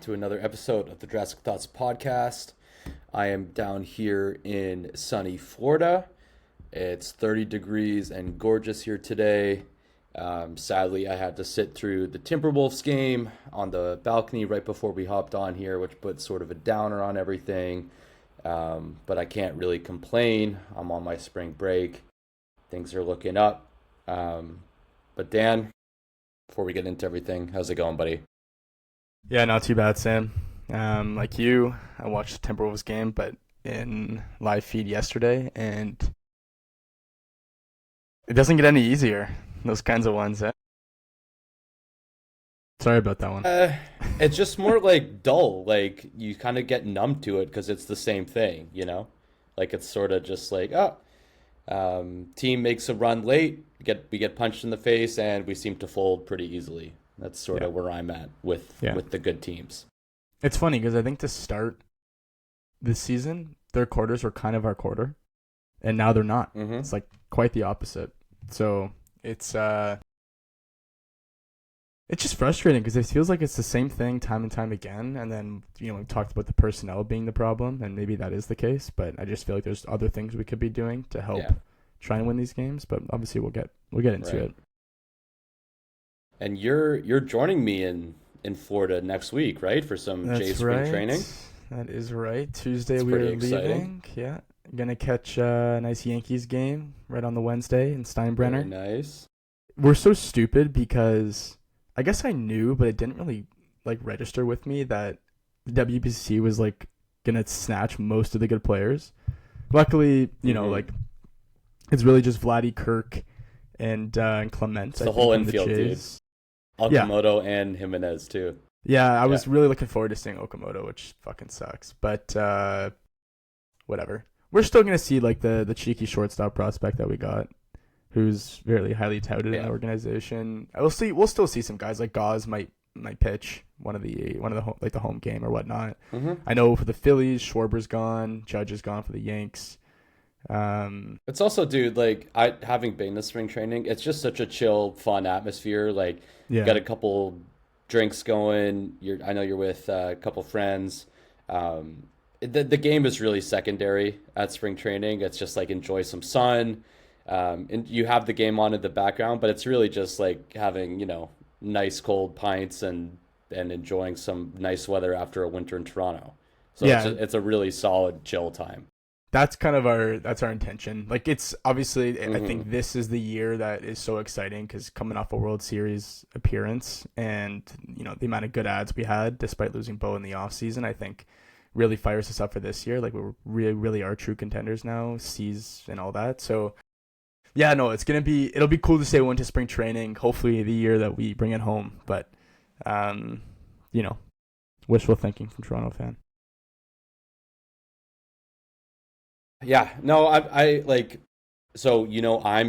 to another episode of the Drastic Thoughts podcast. I am down here in sunny Florida. It's 30 degrees and gorgeous here today. Sadly, I had to sit through the Timberwolves game on the balcony right before we hopped on here, which put sort of a downer on everything. But I can't really complain. I'm on my spring break. Things are looking up. But Dan, before we get into everything, how's it going, buddy? Yeah, not too bad, Sam. Like you, I watched the Timberwolves game, but in live feed yesterday, and it doesn't get any easier. Those kinds of ones. Sorry about that one. It's just more like dull. Like you kind of get numb to it because it's the same thing, you know? Like it's sort of just like, team makes a run late, we get punched in the face, and we seem to fold pretty easily. That's sort of where I'm at with the good teams. It's funny because I think to start this season, their quarters were kind of our quarter, and now they're not. Mm-hmm. It's like quite the opposite. So it's just frustrating because it feels like it's the same thing time and time again. And then we've talked about the personnel being the problem, and maybe that is the case. But I just feel like there's other things we could be doing to help try and win these games. But obviously we'll get into it. And you're joining me in Florida next week, right? For some J spring training. That is right. Tuesday It's we are pretty leaving. exciting. Yeah. Gonna catch a nice Yankees game right on the Wednesday in Steinbrenner. Very nice. We're so stupid because I guess I knew, but it didn't really register with me that the WBC was gonna snatch most of the good players. Luckily, it's really just Vladdy, Kirk, and Clement. It's the whole infield, dude. Okamoto and Jimenez too. Yeah, I was really looking forward to seeing Okamoto, which fucking sucks. But whatever. We're still gonna see the cheeky shortstop prospect that we got, who's very highly touted in the organization. We'll still see some guys like Gauze might pitch one of the the home game or whatnot. Mm-hmm. I know for the Phillies, Schwarber's gone, Judge is gone for the Yanks. It's also, dude, having been to spring training, it's just such a chill, fun atmosphere. You got a couple drinks going. I know you're with a couple friends. The game is really secondary at spring training. It's just enjoy some sun. And you have the game on in the background, but it's really just having, nice cold pints and enjoying some nice weather after a winter in Toronto. So it's a really solid chill time. That's kind of our intention. It's obviously, I think this is the year that is so exciting because coming off a World Series appearance and, the amount of good ads we had despite losing Bo in the offseason, I think really fires us up for this year. We really are true contenders now, C's and all that. So yeah, no, it'll be cool to say we went to spring training, hopefully the year that we bring it home. But, wishful thinking from Toronto fan. Yeah, no, I'm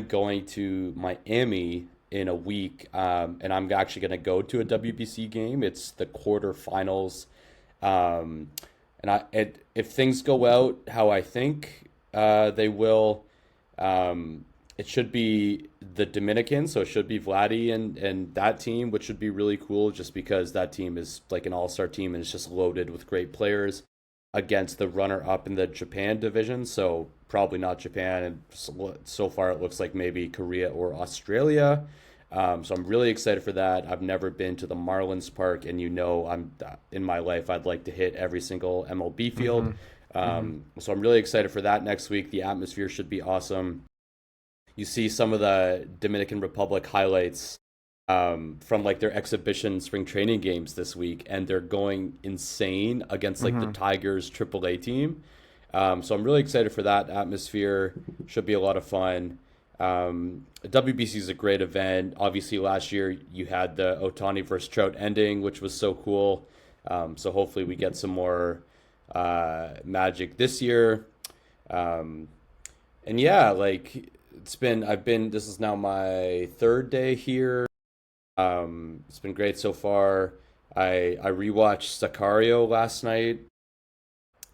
going to Miami in a week, and I'm actually going to go to a WBC game. It's the quarterfinals, if things go out how I think they will, it should be the Dominicans, so it should be Vladdy and that team, which should be really cool just because that team is an all-star team and it's just loaded with great players against the runner-up in the Japan division, so probably not Japan, and so far it looks like maybe Korea or Australia. So I'm really excited for that. I've never been to the Marlins Park, and I'm in my life I'd like to hit every single MLB field. So I'm really excited for that next week. The atmosphere should be awesome. You see some of the Dominican Republic highlights from their exhibition spring training games this week, and they're going insane against the Tigers AAA team. So I'm really excited for that atmosphere. Should be a lot of fun. WBC is a great event. Obviously last year you had the Ohtani versus Trout ending, which was so cool. So hopefully we get some more magic this year. And yeah, this is now my third day here. It's been great so far. I rewatched Sicario last night.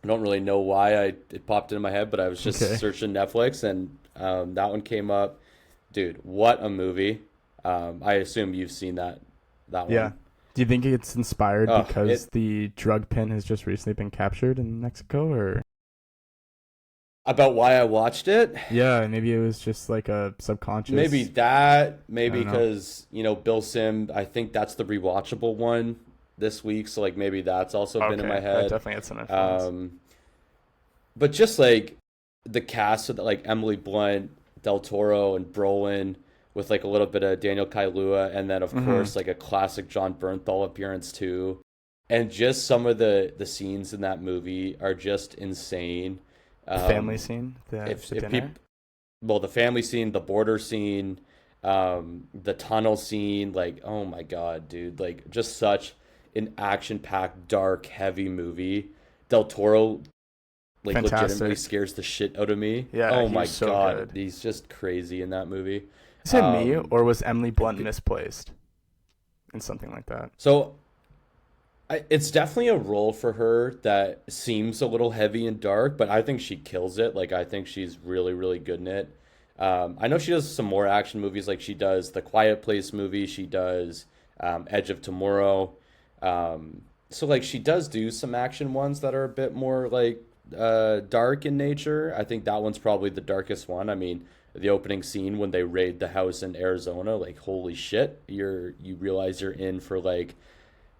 I don't really know why it popped into my head, but I was just searching Netflix and that one came up. Dude, what a movie. I assume you've seen that one. Yeah. Do you think it's inspired Oh, because it the drug pin has just recently been captured in Mexico, or about why I watched it. yeah, maybe it was just like a Maybe subconscious. that, I maybe don't know. because, Bill Sim, I think that's the rewatchable one this week. So, like, maybe that's also been in my Okay, that head. definitely had some influence. Um, but just like the cast of like Emily Blunt, Del Toro, and Brolin with like a little bit of Daniel Kaluuya, and then of Mm-hmm. course like a classic John Bernthal appearance too. And just some of the scenes in that movie are just insane. The family Um, scene, if the if dinner. people well, the family scene, the border scene, the tunnel scene, like, oh my God, dude, like just such an action-packed, dark, heavy movie. Del Toro like legitimately Fantastic. scares the shit out of me. Yeah, Oh he my was so God, good. he's just crazy in that movie. Is it me Um, or was Emily Blunt th- misplaced in something like that? so it's definitely a role for her that seems a little heavy and dark, but I think she kills it. Like I think she's really, really good in it. I know she does some more action movies, like she does the Quiet Place movie. She does Edge of Tomorrow. So like she does do some action ones that are a bit more like dark in nature. I think that one's probably the darkest one. I mean, the opening scene when they raid the house in Arizona, like holy shit, you realize you're in for like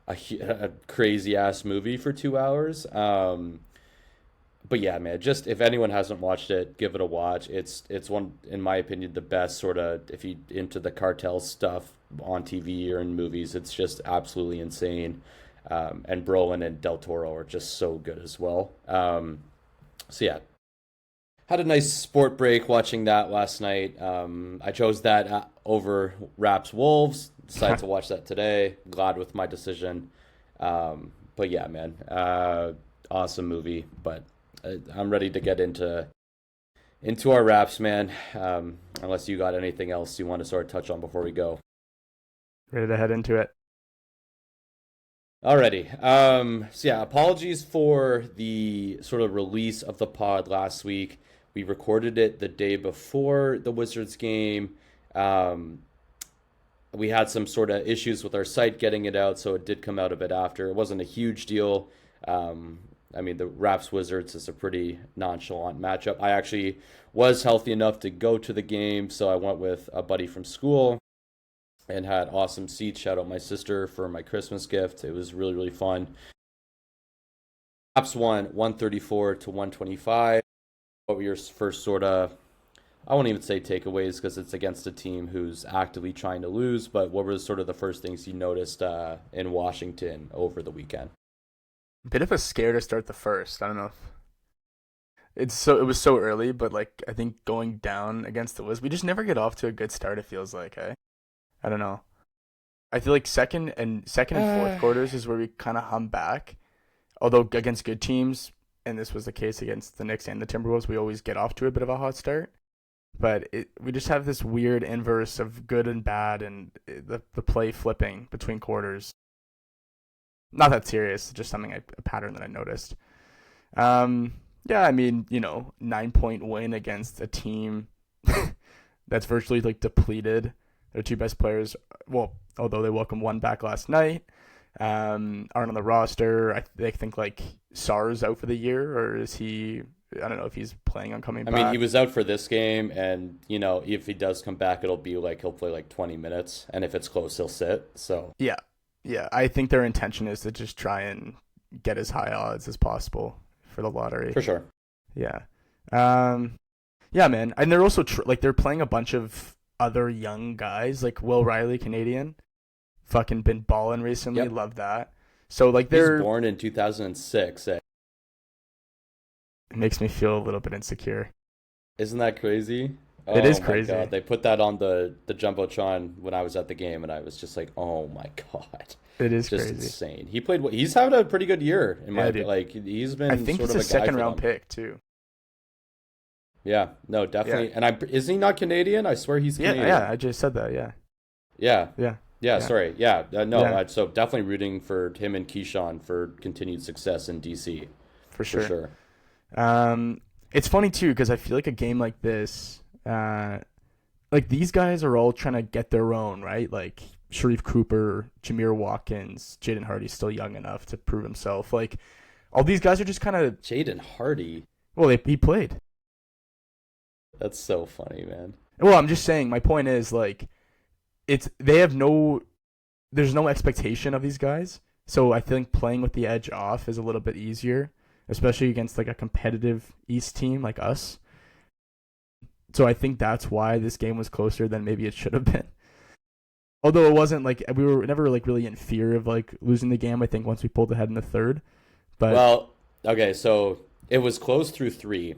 a crazy ass movie for 2 hours. But yeah, man, just if anyone hasn't watched it, give it a watch. It's one, in my opinion, the best sort of if you into the cartel stuff on TV or in movies. It's just absolutely insane. And Brolin and Del Toro are just so good as well. So yeah, had a nice sport break watching that last night. I chose that over Raps Wolves. Decided to watch that today. Glad with my decision. But yeah, man, awesome movie. But I'm ready to get into our Raps, man. Unless you got anything else you want to sort of touch on before we go. Ready to head into it. Alrighty. So yeah, apologies for the sort of release of the pod last week. We recorded it the day before the Wizards game. Um, we had some sort of issues with our site getting it out, so it did come out a bit after. It wasn't a huge deal. Um, I mean, the Raps Wizards is a pretty nonchalant matchup. I actually was healthy enough to go to the game, so I went with a buddy from school and had awesome seats. Shout out my sister for my Christmas gift. It was really, really fun. Raps won 134 to 125. What were your first sort of, I won't even say takeaways because it's against a team who's actively trying to lose, but what were sort of the first things you noticed in Washington over the weekend? Bit of a scare to start the first. I don't know if it was so early, but like I think going down against the Wiz, we just never get off to a good start. It feels like, hey, I don't know. I feel like second and fourth Uh, quarters is where we kind of hum back. Although against good teams, and this was the case against the Knicks and the Timberwolves, we always get off to a bit of a hot start. But we just have this weird inverse of good and bad, and the play flipping between quarters. Not that serious, just something a pattern that I noticed. Um, yeah, I mean, 9 point win against a team that's virtually like depleted. Their two best players, well, although they welcomed one back last night, aren't on the roster. They think like SAR's out for the year, or is he? I don't know if he's planning on coming I mean, he back. was out for this game, and if he does come back, it'll be like he'll play like 20 minutes, and if it's close, he'll sit. So Yeah, yeah. I think their intention is to just try and get as high odds as possible for the lottery. for sure. Yeah. Um, Yeah, man. And they're also like they're playing a bunch of other young guys, like Will Riley, Canadian, fucking been balling recently. Yep. Love that. So like He's they're born in 2006. it makes me feel a little bit insecure. Isn't that crazy? It is Oh my God. crazy. They put that on the Jumbotron when I was at the game, and I was just like, oh my God. It is Just crazy. insane. He's having a pretty good year in my Yeah, dude. like he's I been think sort he's of a a guy second for round them. pick too. Yeah, no, Yeah. definitely. And I is he not Canadian? I swear he's Yeah, yeah. Canadian. I just said that. Yeah. Yeah. Yeah. Yeah, Yeah. sorry. Yeah, no, Yeah. so definitely rooting for him and Keyshawn for continued success in DC For for sure. sure. Um, it's funny too because I feel like a game like this, like these guys are all trying to get their own, right? Like Sharif Cooper, Jameer Watkins, Jaden Hardy's still young enough to prove himself. Like all these guys are just kind of Jaden Hardy. well, he played. That's so funny, man. Well, I'm just saying. My point is like it's they have no there's no expectation of these guys. So I think playing with the edge off is a little bit easier, especially against like a competitive East team like us. So I think that's why this game was closer than maybe it should have been. Although it wasn't like we were never like really in fear of like losing the game. I think once we pulled ahead in the third, but Well, okay, so it was close through three,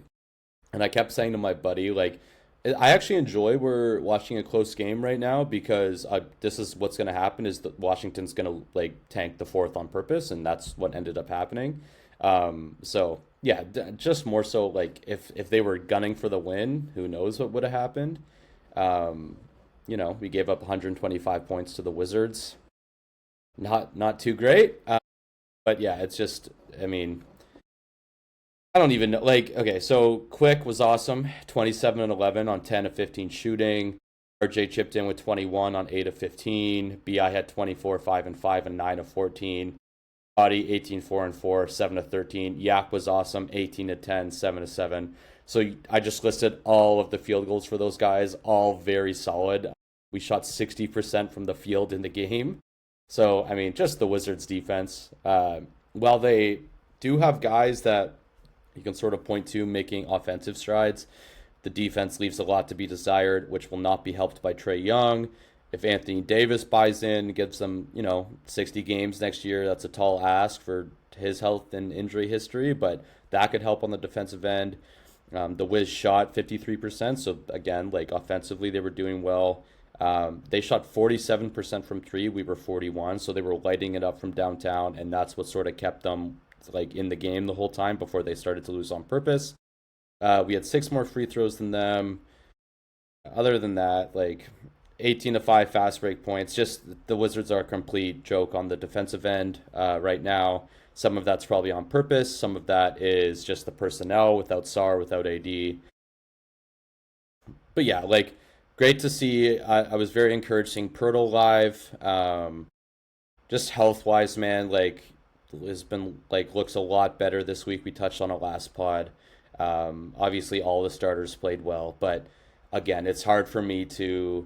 and I kept saying to my buddy, like, I actually enjoy we're watching a close game right now because this is what's going to happen is that Washington's going to like tank the fourth on purpose, and that's what ended up happening. So yeah, just more so like if they were gunning for the win, who knows what would have happened. Um, we gave up 125 points to the Wizards. Not too great. But yeah, it's just, I mean, I don't even know. Like, okay, so Quick was awesome, 27 and 11 on 10 of 15 shooting. RJ chipped in with 21 on 8 of 15. BI had 24, 5 and 5 and 9 of 14. Body 18, 4 and 4, 7 of 13. Yak was awesome, 18 to 10, 7 to 7. So I just listed all of the field goals for those guys, all very solid. We shot 60% from the field in the game. So, I mean, just the Wizards defense. While they do have guys that you can sort of point to making offensive strides, the defense leaves a lot to be desired, which will not be helped by Trae Young. If Anthony Davis buys in, gives them, 60 games next year, that's a tall ask for his health and injury history, but that could help on the defensive end. The Wiz shot 53%, so again, like offensively, they were doing well. They shot 47% from three. We were 41, so they were lighting it up from downtown, and that's what sort of kept them like in the game the whole time before they started to lose on purpose. We had six more free throws than them. Other than that, like 18 to 5 fast break points. Just the Wizards are a complete joke on the defensive end right now. Some of that's probably on purpose. Some of that is just the personnel without SAR, without AD. But yeah, like great to see. I was very encouraged seeing Pirtle live. Just health wise, man, like has been like looks a lot better this week. We touched on it last pod. Obviously, all the starters played well, but again, it's hard for me to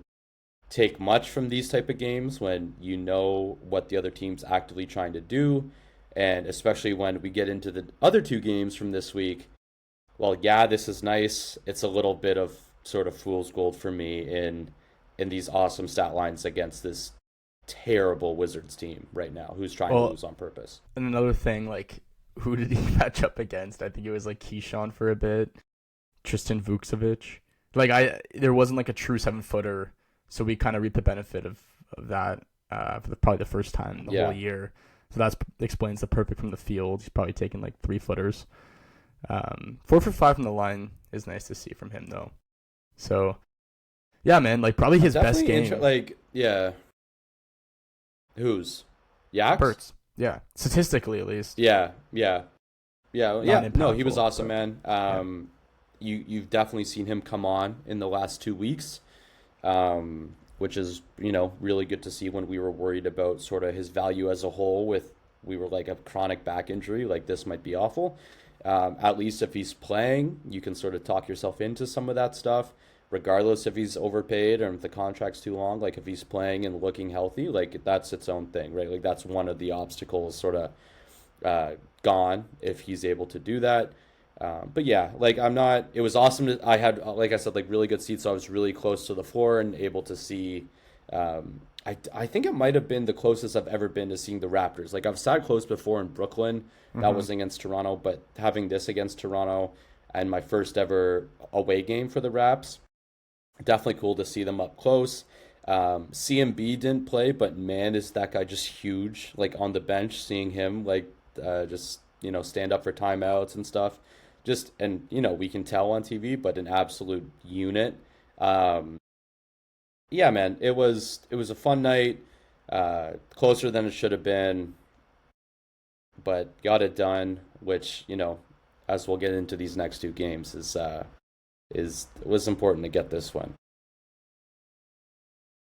take much from these type of games when you know what the other team's actively trying to do, and especially when we get into the other two games from this week. Well, yeah, this is nice. It's a little bit of sort of fool's gold for me in these awesome stat lines against this terrible Wizards team right now who's trying to well, lose on purpose. and another thing, like who did he match up against? I think it was like Keyshawn for a bit, Tristan Vukcevic. Like there wasn't like a true 7 footer, so we kind of reaped the benefit of that for probably the first time in the Yeah. whole year. So that explains the perfect from the field. He's probably taking like 3 footers. 4 for 5 from the line is nice to see from him though. So yeah, man, like probably his best Definitely game. like, yeah. Whose? Yaks? Burt's, yeah, statistically at least. Yeah, yeah. Yeah, Not yeah. No, he was impactful, awesome, but man. yeah. You've definitely seen him come on in the last 2 weeks, which is really good to see when we were worried about sort of his value as a whole. With we were like a chronic back injury, like this might be awful. At least if he's playing, you can sort of talk yourself into some of that stuff, regardless if he's overpaid or if the contract's too long. Like if he's playing and looking healthy, like that's its own thing, right? Like that's one of the obstacles sort of gone if he's able to do that. But yeah, like I'm not. It was awesome. I had, like I said, like really good seats, so I was really close to the floor and able to see. I think it might have been the closest I've ever been to seeing the Raptors. Like I've sat close before in Brooklyn. That Mm-hmm. was against Toronto, but having this against Toronto and my first ever away game for the Raps, definitely cool to see them up close. CMB didn't play, but man, is that guy just huge? Like on the bench, seeing him like just stand up for timeouts and stuff. Just and we can tell on TV, but an absolute unit. Um, yeah, man, it was a fun night. Closer than it should have been, but got it done. Which as we'll get into these next two games, is was important to get this one.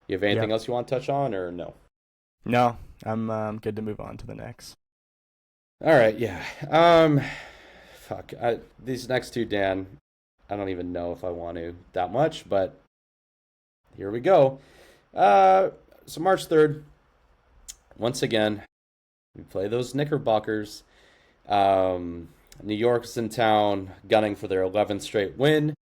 You have Yeah. anything else you want to touch on, or no? No, I'm good to move on to the next. All right, yeah. Fuck. These next two, Dan, I don't even know if I want to that much, but here we go. Uh, so March 3rd, once again, we play those Knickerbockers. New York's in town, gunning for their 11th straight win.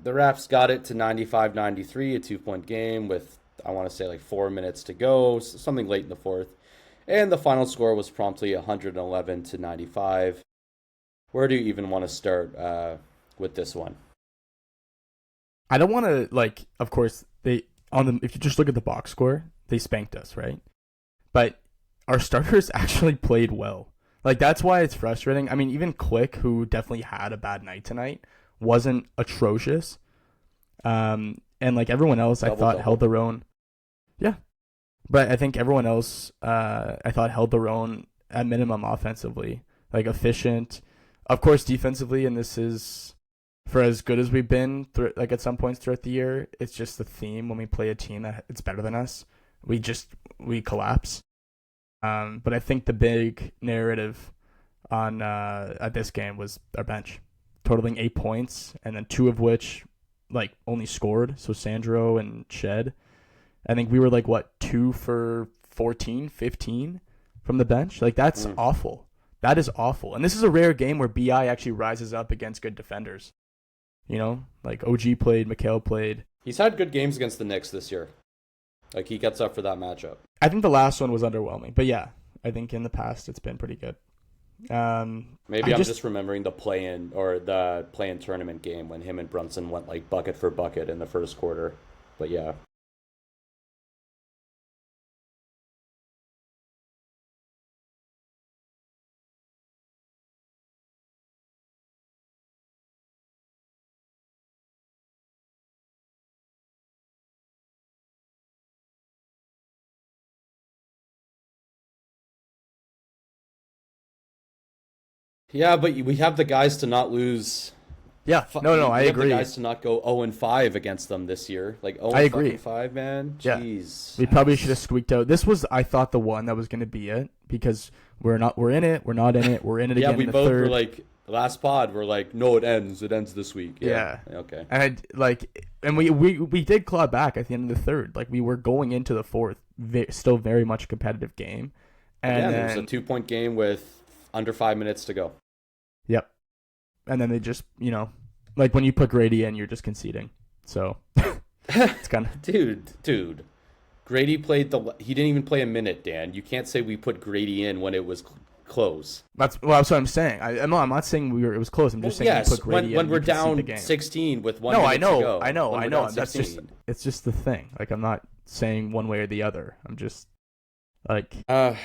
The Raps got it to 95-93, a 2-point game with, I want to say, like 4 minutes to go, something late in the fourth. And the final score was promptly 111-95. Where do you even want to start with this one? I don't want to like. Of course, they on the. If you just look at the box score, they spanked us, right? But our starters actually played well. Like that's why it's frustrating. I mean, even Quick, who definitely had a bad night tonight, wasn't atrocious. And like everyone else, I Double thought held double. their own. Yeah, but I think everyone else, I thought held their own at minimum offensively, like efficient. Of course, defensively, and this is for as good as we've been, like at some points throughout the year. It's just the theme when we play a team that it's better than us, we collapse. But I think the big narrative on at this game was our bench, totaling 8 points, and then two of which like only scored. So Sandro and Shed. I think we were like what 2 for 14, 15 from the bench. Like that's Mm. awful. That is awful. And this is a rare game where BI actually rises up against good defenders. Like OG played, Mikhail played. He's had good games against the Knicks this year. Like he gets up for that matchup. I think the last one was underwhelming, but yeah, I think in the past it's been pretty good. I Maybe I'm just just remembering the play-in or the play-in tournament game when him and Brunson went like bucket for bucket in the first quarter. But yeah. Yeah, but we have the guys to not lose. yeah, no, I We have the agree. guys to not go 0-5 against them this year. Like 0 I and agree. fucking 5, man. Yeah, Jeez. we probably should have squeaked out. This was, I thought, the one that was going to be it because we're in it, we're not in it, we're in it Yeah, again we in the both were third. like last pod. We're like, no, it ends. It ends this week. Yeah. Yeah, Okay. and we did claw back at the end of the third. Like we were going into the fourth, still very much a competitive game, and Again, it was a then 2-point game with under 5 minutes to go. yep, and then they just like when you put Grady in, you're just conceding. So it's kind of Dude. Grady played he didn't even play a minute, Dan. You can't say we put Grady in when it was close. that's what I'm saying. I'm not saying it was close. I'm Well, just saying we yes, put Grady in. when We we're concede the down game. 16 with one No, minute I to know, go. I know, When I we're know. down That's just 16. it's just the thing. Like I'm not saying one way or the other. I'm just like Yeah.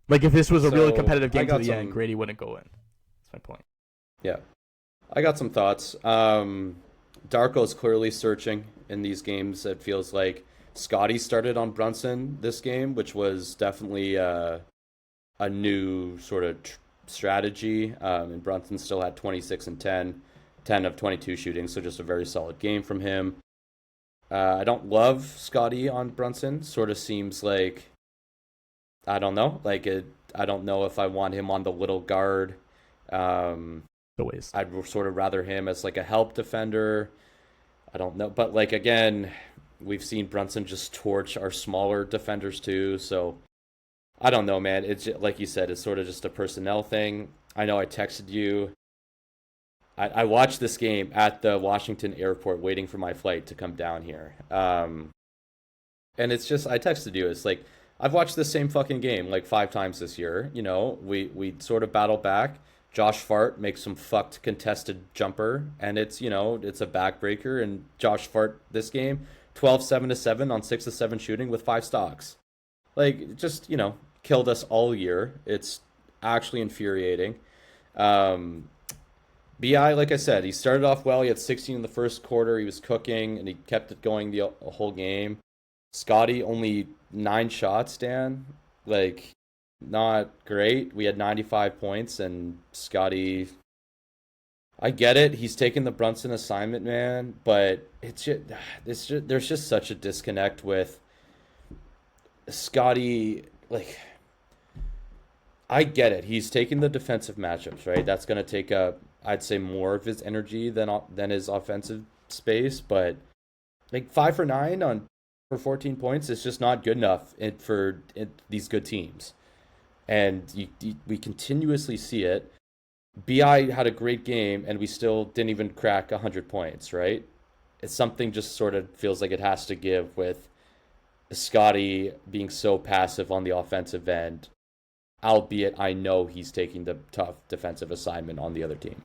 if this was a really So, competitive I game to got the end, some Grady wouldn't go in. That's my point. Yeah. I got some thoughts. Darko's clearly searching in these games. It feels like Scotty started on Brunson this game, which was definitely a new sort of strategy. And Brunson still had 26 and 10, 10 of 22 shooting, so just a very solid game from him. I don't love Scotty on Brunson. Sort of seems like, I don't know, I don't know if I want him on the little guard. Um, The ways. I'd sort of rather him as like a help defender. I don't know, but like again, we've seen Brunson just torch our smaller defenders too. So I don't know, man. It's just, like you said, it's sort of just a personnel thing. I know I texted you. I watched this game at the Washington airport, waiting for my flight to come down here. And it's just I texted you. It's like I've watched this same fucking game like 5 times this year. We sort of battle back. Josh Fart makes some fucked contested jumper, and it's a backbreaker. And Josh Fart this game, 12 7 to 7 on 6 to 7 shooting with 5 stocks. Like just killed us all year. It's actually infuriating. Um, Bi, like I said, he started off well. He had 16 in the first quarter. He was cooking, and he kept it going the whole game. Scotty only 9 shots, Dan. Like, not great. We had 95 points, and Scotty I get it. He's taking the Brunson assignment, man, but there's just such a disconnect with Scotty. Like, I get it. He's taking the defensive matchups, right? That's going to take up, I'd say, more of his energy than his offensive space. But like 5 for 9 on for 14 points is just not good enough for these good teams, and we continuously see it. Bi had a great game, and we still didn't even crack 100 points, right? It's something just sort of feels like it has to give with Scotty being so passive on the offensive end, albeit I know he's taking the tough defensive assignment on the other team.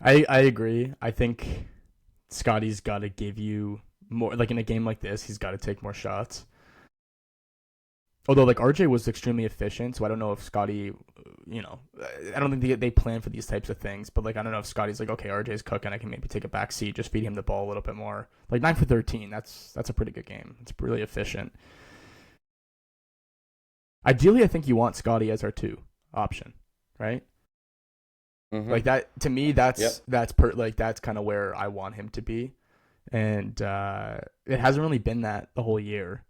I agree. I think Scotty's got to give you more. Like in a game like this, he's got to take more shots. Although like RJ was extremely efficient, so I don't know if Scotty, I don't think they plan for these types of things. But like I don't know if Scotty's like, okay, RJ's cooking, I can maybe take a back seat, just feed him the ball a little bit more. Like 9 for 13, that's a pretty good game. It's really efficient. Ideally, I think you want Scotty as our 2 option, right? Mm-hmm. Like that to me, that's Yep. that's kind of where I want him to be, and it hasn't really been that the whole year.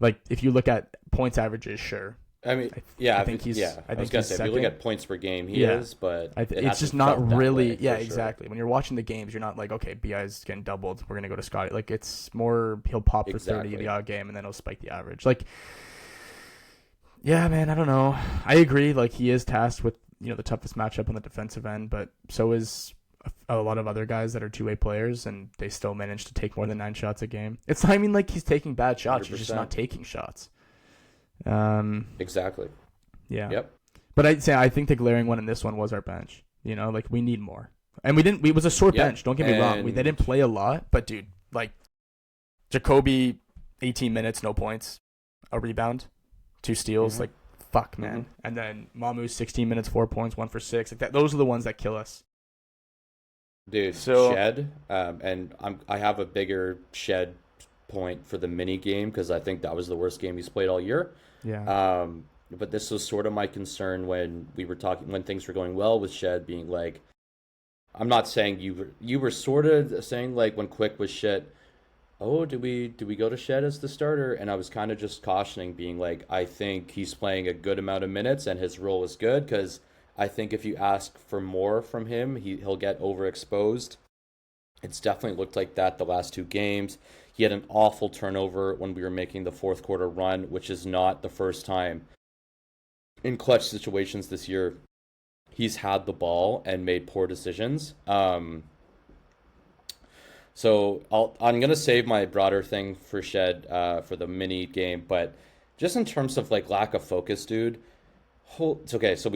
Like if you look at points averages, sure. I mean, yeah, I think he's. yeah. I I was think gonna he's say, if you second. look at points per game, he Yeah. is, but It's hasn't just not felt that really. way, Yeah, for sure. exactly. When you're watching the games, you're not like, okay, Bi's getting doubled, we're gonna go to Scotty. Like it's more he'll pop for 30 Exactly. the odd game, and then he'll spike the average. Like, yeah, man, I don't know. I agree. Like he is tasked with the toughest matchup on the defensive end, but so is a lot of other guys that are 2-way players, and they still manage to take more than 9 shots a game. It's not even like he's taking bad shots; he's just not 100%. taking shots. Exactly. Yeah. Yep. But I think the glaring one in this one was our bench. Like we need more, and we didn't. It was a short Yep. bench. Don't get me wrong. They And didn't play a lot, but dude, like Jacoby, 18 minutes, no points, a rebound, 2 steals. Mhm. Like fuck, man. Mhm. And then Mamu, 16 minutes, 4 points, 1 for 6. Like that. Those are the ones that kill us. Dude, So Shed, and I have a bigger Shed point for the mini game because I think that was the worst game he's played all year. yeah, But this was sort of my concern when we were talking when things were going well with Shed being like, I'm not saying you were sort of saying like when Quick was shit. Oh, do we go to Shed as the starter? And I was kind of just cautioning, being like, I think he's playing a good amount of minutes and his role is good because I think if you ask for more from him, he'll get overexposed. It's definitely looked like that the last 2 games. He had an awful turnover when we were making the fourth quarter run, which is not the first time in clutch situations this year he's had the ball and made poor decisions. So I'm gonna save my broader thing for Shed for the mini game, but just in terms of like lack of focus, dude. It's okay. So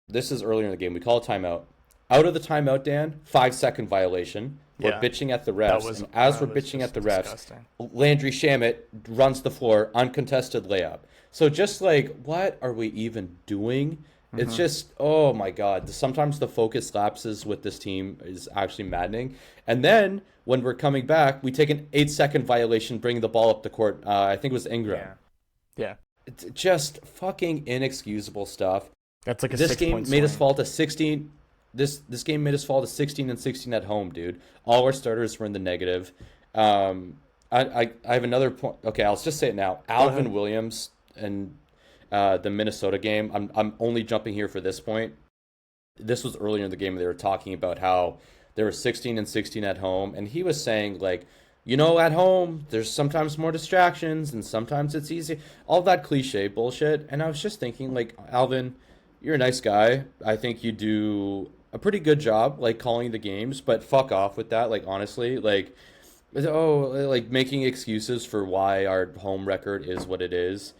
this is earlier in the game. We call a timeout. Out of the timeout, Dan, 5-second violation. We're yeah. bitching at the That refs, was and as that we're was bitching just at the refs, disgusting. Landry Shamet runs the floor, uncontested layup. So just like, what are we even doing? It's just, oh my God. Sometimes the focus lapses with this team is actually maddening. And then when we're coming back, we take an 8-second violation, bringing the ball up the court. I think it was Ingram. Yeah, yeah. It's just fucking inexcusable stuff. That's like a This 6 game point made us swing. fall to 16. This game made us fall to 16 and 16 at home, dude. All our starters were in the negative. I have another point. Okay, I'll just say it now. Alvin ahead. Williams and the Minnesota game. I'm only jumping here for this point. This was earlier in the game. They were talking about how they were 16 and 16 at home, and he was saying like, at home there's sometimes more distractions and sometimes it's easy. All that cliche bullshit. And I was just thinking like, Alvin, you're a nice guy. I think you do a pretty good job like calling the games, but fuck off with that. Like honestly, like making excuses for why our home record is what it is.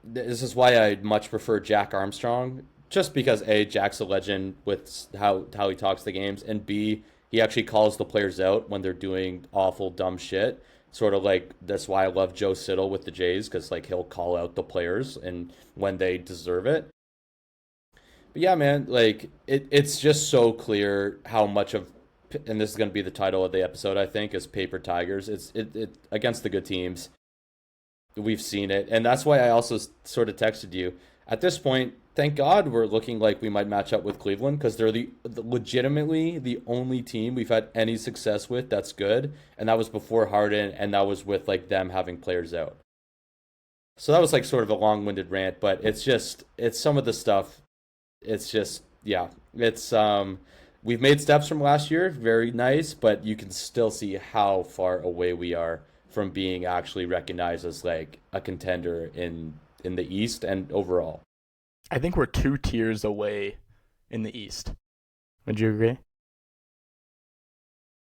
This is why I much prefer Jack Armstrong, just because A, Jack's a legend with how he talks the games, and B, he actually calls the players out when they're doing awful dumb shit. Sort of like that's why I love Joe Siddle with the Jays, because like he'll call out the players and when they deserve it. But yeah, man, like it's just so clear how much of, and this is going to be the title of the episode, I think, is Paper Tigers. It against the good teams. We've seen it, and that's why I also sort of texted you. At this point, thank God we're looking like we might match up with Cleveland because they're legitimately the only team we've had any success with that's good, and that was before Harden, and that was with like them having players out. So that was like sort of a long-winded rant, but it's some of the stuff. It's just yeah, it's we've made steps from last year, very nice, but you can still see how far away we are from being actually recognized as like a contender in the East and overall. I think we're 2 tiers away in the East. Would you agree? Okay,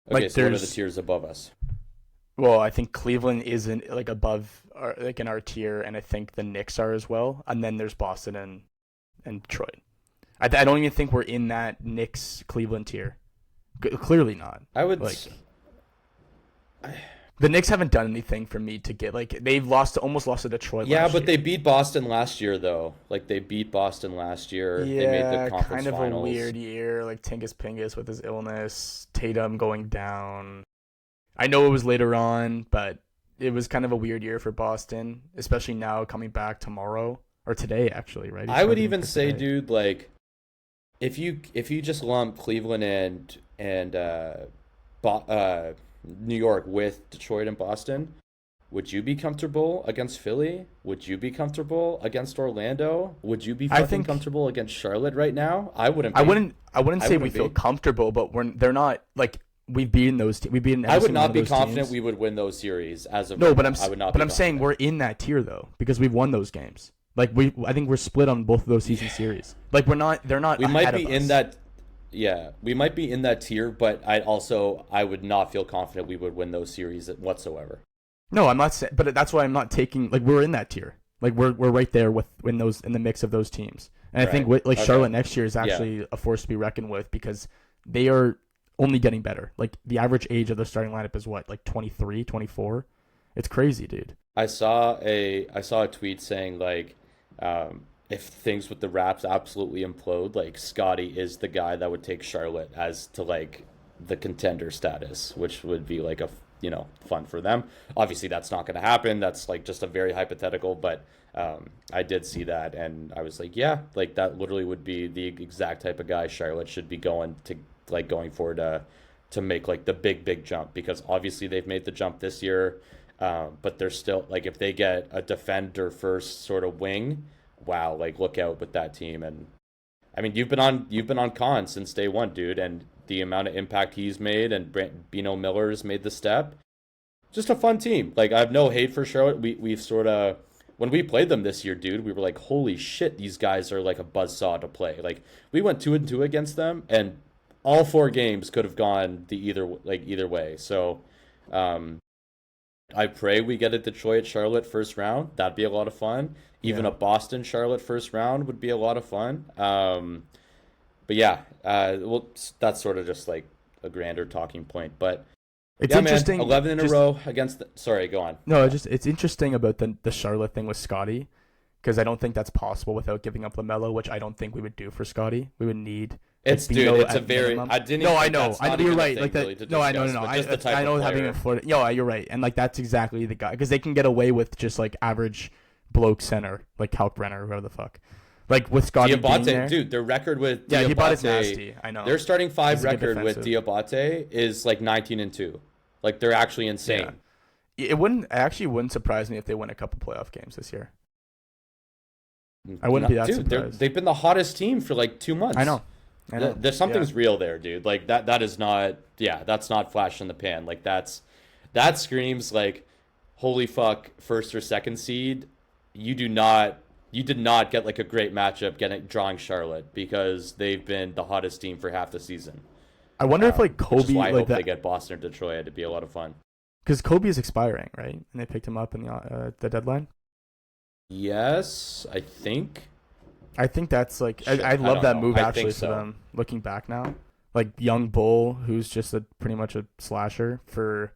Like so what are the there's tiers above us? well, I think Cleveland isn't like above like in our tier, and I think the Knicks are as well. And then there's Boston and Detroit. I don't even think we're in that Knicks Cleveland tier. Clearly not. I would. Like the Knicks haven't done anything for me to get like they've almost lost to Detroit Yeah, last but year. they beat Boston last year though. Like they beat Boston last year. They made the Yeah, conference kind of a finals. weird year. Like Tingus Pingus with his illness, Tatum going down. I know it was later on, but it was kind of a weird year for Boston, especially now coming back tomorrow or today actually, right? He's I would targeting even for say, today. dude, like if you just lump Cleveland and New York with Detroit and Boston, would you be comfortable against Philly? Would you be comfortable against Orlando? Would you be I fucking think comfortable against Charlotte right now? I wouldn't be. I wouldn't I say we wouldn't feel be. comfortable, but they're not like we've beaten we've beaten I every would single one not of be those confident teams. we would win those series as of No, right but now. I would not but be I'm saying confident. we're in that tier though because we've won those games. Like I think we're split on both of those Yeah. season series. Like we're not they're not We might ahead of be in us. that yeah, we might be in that tier, but I would not feel confident we would win those series whatsoever. No, I'm not saying, but that's why I'm not taking like we're in that tier. Like we're right there with in the mix of those teams. And I think Right. like Okay. Charlotte next year is Yeah. actually a force to be reckoned with because they are only getting better. Like the average age of the starting lineup is what, like 23, 24? It's crazy, dude. I saw a tweet saying like if things with the Raps absolutely implode, like Scotty is the guy that would take Charlotte as to like the contender status, which would be like a fun for them. Obviously, that's not going to happen. That's like just a very hypothetical, but I did see that, and I was like, yeah, like that literally would be the exact type of guy Charlotte should be going for to make like the big jump because obviously they've made the jump this year, but they're still like if they get a defender first sort of wing, wow, like look out with that team. And I mean, you've been on Khan since day one, dude, and the amount of impact he's made and Bino Miller's made the step. Just a fun team. Like I have no hate for Charlotte. We've sort of when we played them this year, dude, we were like, holy shit, these guys are like a buzzsaw to play. Like we went 2-2 against them, and all four games could have gone either way. So um, I pray we get a Detroit Charlotte first round. That'd be a lot of fun. Even Yeah. a Boston Charlotte first round would be a lot of fun. But yeah, well, that's sort of just like a grander talking point. But It's yeah, man, interesting 11 in a just row against sorry, go on. no, it's interesting about the Charlotte thing with Scotty because I don't think that's possible without giving up Lamelo, which I don't think we would do for Scotty. We would need like Dude, Bino it's a at very minimum. I didn't No, even I think know, that's not you're even a right. thing Like that. really to No, I know, discuss, no, no. but just the type I of know having a player. Florida. Yo, you're right, and like that's exactly the guy because they can get away with just like average bloke center like Kalkbrenner or whoever the fuck. Like with Scotty being Diabate, there. dude, their record with Yeah, he bought his Diabate, nasty. I know. their starting five He's a good record with defensive. Diabate is like 19-2. Like they're actually Yeah. insane. It actually wouldn't surprise me if they win a couple playoff games this year. I wouldn't No, be that dude, surprised. they've been the hottest team for like 2 months. I know. I know. There's Yeah. something's real there, dude. Like that is not yeah, that's not flash in the pan. Like that screams like holy fuck first or second seed. You did not get like a great matchup drawing Charlotte because they've been the hottest team for half the season. I wonder if like Which is Kobe why I like hope they that get Boston or Detroit. It'd be a lot of fun. because Kobe is expiring, right? And they picked him up in the deadline. Yes, I think. I think that's like Shit, I I love don't that know. move I actually think for so. them. Looking back now, like young Bull, who's just pretty much a slasher for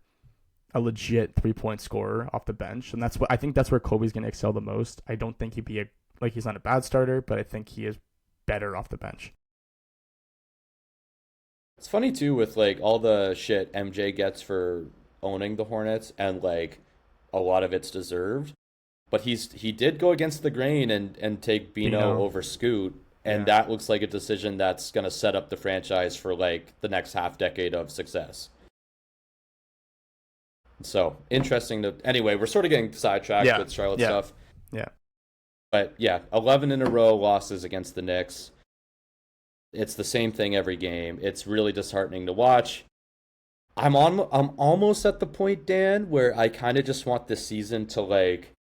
a legit 3-point scorer off the bench, and I think that's where Kobe's gonna excel the most. I don't think he's not a bad starter, but I think he is better off the bench. It's funny too with like all the shit MJ gets for owning the Hornets and like a lot of it's deserved. but he did go against the grain and take Bino Bino. over Scoot, and Yeah. that looks like a decision that's going to set up the franchise for like the next half decade of success. So interesting to anyway, we're sort of getting sidetracked Yeah. with Charlotte Yeah. stuff. Yeah. But yeah, 11 in a row losses against the Knicks. It's the same thing every game. It's really disheartening to watch. I'm almost at the point, Dan, where I kind of just want this season to like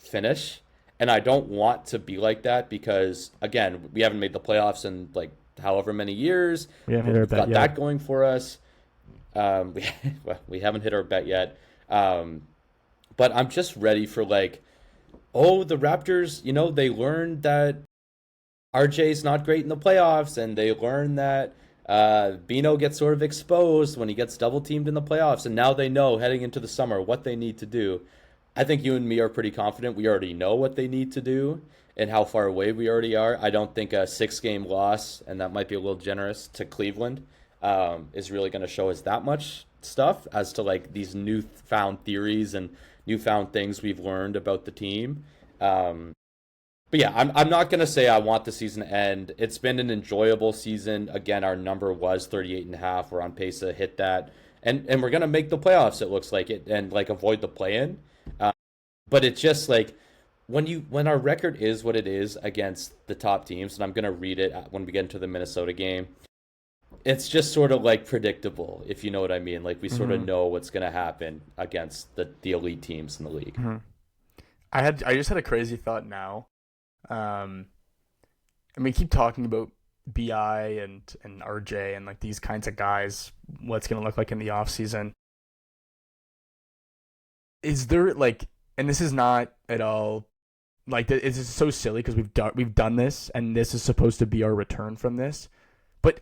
finish, and I don't want to be like that because again, we haven't made the playoffs in like however many years. We haven't hit our We've bet got yet. that going for us. We well, we haven't hit our bet yet. Um, but I'm just ready for like, oh, the Raptors, they learned that RJ's not great in the playoffs, and they learned that Bino gets sort of exposed when he gets double teamed in the playoffs, and now they know heading into the summer what they need to do. I think you and me are pretty confident we already know what they need to do and how far away we already are. I don't think a 6-game loss, and that might be a little generous to Cleveland, is really going to show us that much stuff as to like these newfound theories and newfound things we've learned about the team. But yeah, I'm not gonna say I want the season to end. It's been an enjoyable season. Again, our number was 38 and a half. We're on pace to hit that. And we're gonna make the playoffs, it looks like it, and like avoid the play-in. But it's just like when our record is what it is against the top teams, and I'm gonna read it when we get into the Minnesota game. It's just sort of like predictable, if you know what I mean. Like we sort of know what's gonna happen against the elite teams in the league. I just had a crazy thought now. And we keep talking about BI and RJ and like these kinds of guys, what's gonna look like in the off season. Is there like, and this is not at all like it's just so silly because we've done this and this is supposed to be our return from this, but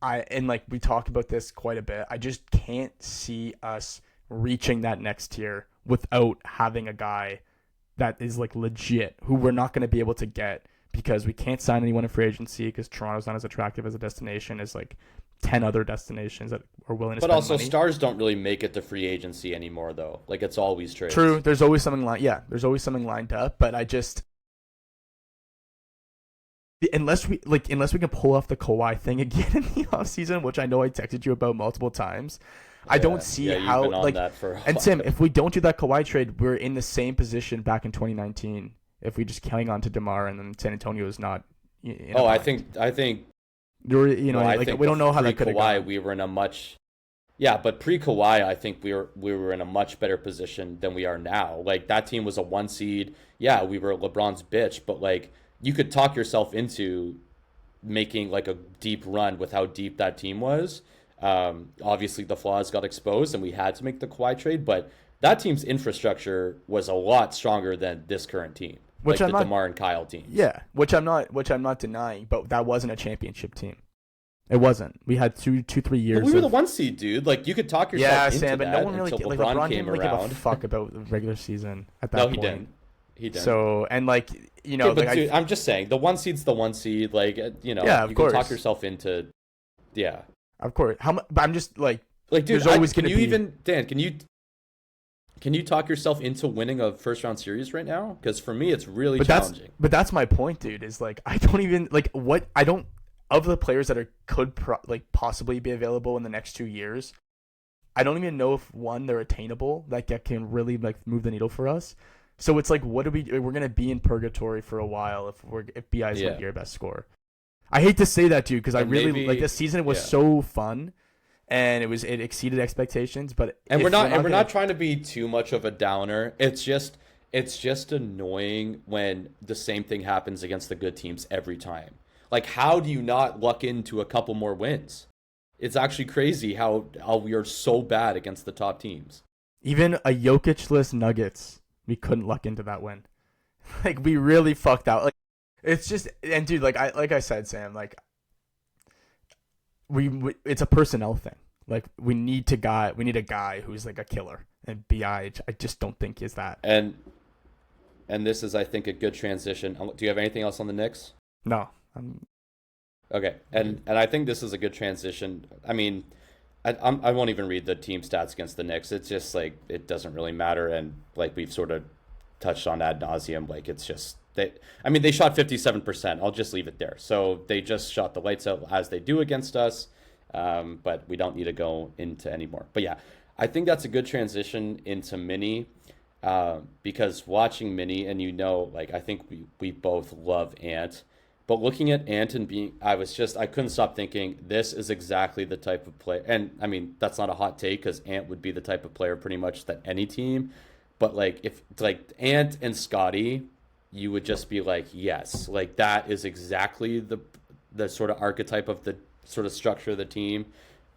and like we talked about this quite a bit. I just can't see us reaching that next tier without having a guy that is like legit who we're not going to be able to get because we can't sign anyone in free agency because Toronto's not as attractive as a destination as like 10 other destinations that are willing to But spend also, money. stars don't really make it to free agency anymore, though. Like it's always trades. True, there's always something there's always something lined up, but I just unless we can pull off the Kawhi thing again in the offseason, which I know I texted you about multiple times. I don't see you've how been on like that for a and while. Tim, if we don't do that Kawhi trade, we're in the same position back in 2019 if we just hang on to DeMar and then San Antonio is not in a Oh, I bind. think I like think we don't know how that could have pre-Kawhi gone. we were in a much but pre-Kawhi I think we were in a much better position than we are now. Like that team was a 1 seed. Yeah, we were LeBron's bitch, but like you could talk yourself into making like a deep run with how deep that team was. Obviously the flaws got exposed and we had to make the Kawhi trade, but that team's infrastructure was a lot stronger than this current team. Which like I'm the not DeMar and Kyle teams. Yeah, which I'm not denying, but that wasn't a championship team. It wasn't. We had 3 years. But we were the 1 seed, dude. Like you could talk yourself into Sam, but that no one really until like LeBron LeBron came didn't really give around. a fuck about the regular season at that No, point. he didn't. He didn't. So and like but like dude, I'm just saying the 1 seed's the 1 seed. Like Yeah, of you course. can talk yourself into. Yeah. of course, but I'm just like Like dude, there's always can gonna you be even Dan? Can you talk yourself into winning a first round series right now? Because for me, it's really challenging. But that's my point, dude. Is like I don't even like what I don't of the players that could possibly be available in the next 2 years. I don't even know if one they're attainable that can really like move the needle for us. So it's like what do we're gonna be in purgatory for a while if BI is gonna be our best scorer. I hate to say that, dude, because I really like this season was so fun. And it exceeded expectations, but we're not trying to be too much of a downer. It's just annoying when the same thing happens against the good teams every time. Like, how do you not luck into a couple more wins? It's actually crazy how we are so bad against the top teams. Even a Jokic-less Nuggets, we couldn't luck into that win. Like we really fucked out. Like it's just and dude, like I said, Sam, like. It's a personnel thing. Like we need a guy who's like a killer, and BI I just don't think is that. And this is I think a good transition. Do you have anything else on the Knicks? No. Okay, and I think this is a good transition. I mean, I won't even read the team stats against the Knicks. It's just like it doesn't really matter, and like we've sort of touched on ad nauseum. Like it's just they shot 57%. I'll just leave it there. So they just shot the lights out as they do against us. But we don't need to go into any more. But yeah, I think that's a good transition into mini. Because watching Mini, and like I think we both love Ant, but looking at Ant and I couldn't stop thinking this is exactly the type of player. And I mean, that's not a hot take because Ant would be the type of player pretty much that any team, but like if like Ant and Scotty, you would just be like, yes, like that is exactly the sort of archetype of the sort of structure of the team.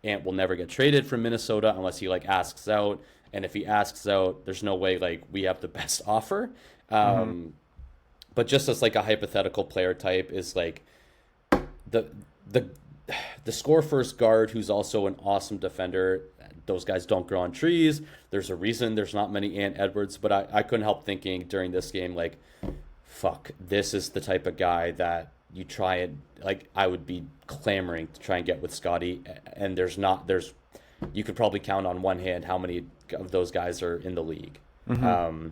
Ant will never get traded from Minnesota unless he like asks out. And if he asks out, there's no way like we have the best offer. But just as like a hypothetical player type is like the score first guard who's also an awesome defender. Those guys don't grow on trees. There's a reason there's not many Ant Edwards, but I couldn't help thinking during this game like, fuck, this is the type of guy that you try and like I would be clamoring to try and get with Scotty, and you could probably count on one hand how many of those guys are in the league. But